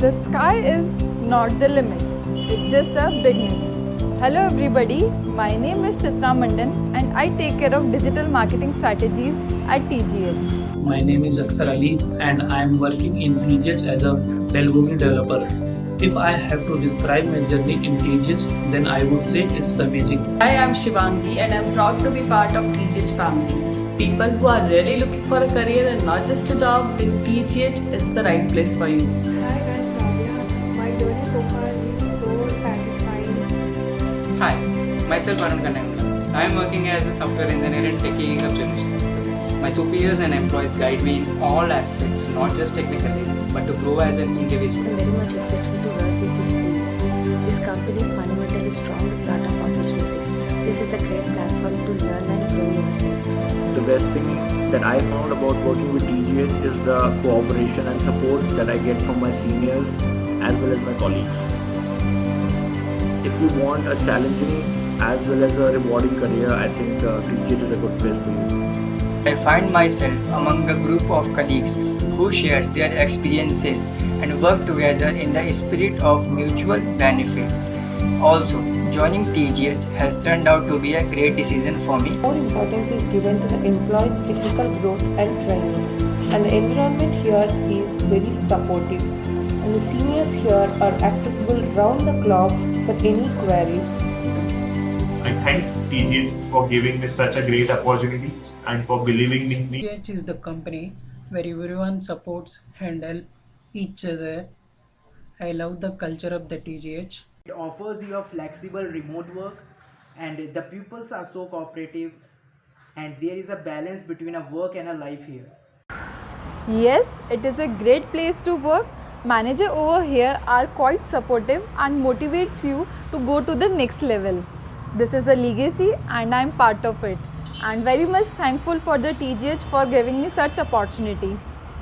The sky is not the limit, it's just a beginning. Hello everybody, my name is Chitra Mandan and I take care of digital marketing strategies at TGH. My name is Akhtar Ali and I am working in TGH as a Dell Boomi developer. If I have to describe my journey in TGH, then I would say it's amazing. Hi, I'm Shivangi and I'm proud to be part of TGH family. People who are really looking for a career and not just a job, then TGH is the right place for you. Hi, I'm Kavya. My journey so far is so satisfying. Hi, myself Arun Kanangla. I am working as a software engineer in Techie Solutions. My superiors and employees guide me in all aspects, not just technically, but to grow as an individual. I'm very much excited to work with this team. This company is fundamentally strong with a lot of opportunities. This is a great platform to learn and grow yourself. The best thing that I found about working with TGH is the cooperation and support that I get from my seniors as well as my colleagues. If you want a challenging as well as a rewarding career, I think TGH is a good place for you. I find myself among a group of colleagues who share their experiences and work together in the spirit of mutual benefit. Also, joining TGH has turned out to be a great decision for me. More importance is given to the employees' technical growth and training, and the environment here is very supportive. And the seniors here are accessible round the clock for any queries. And thanks TGH for giving me such a great opportunity and for believing in me. TGH is the company where everyone supports and help each other. I love the culture of the TGH. It offers you a flexible remote work and the pupils are so cooperative and there is a balance between a work and a life here. Yes, it is a great place to work. Manager over here are quite supportive and motivates you to go to the next level. This is a legacy and I am part of it. And very much thankful for the TGH for giving me such opportunity.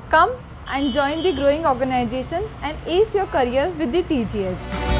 Come and join the growing organization and ace your career with the TGH.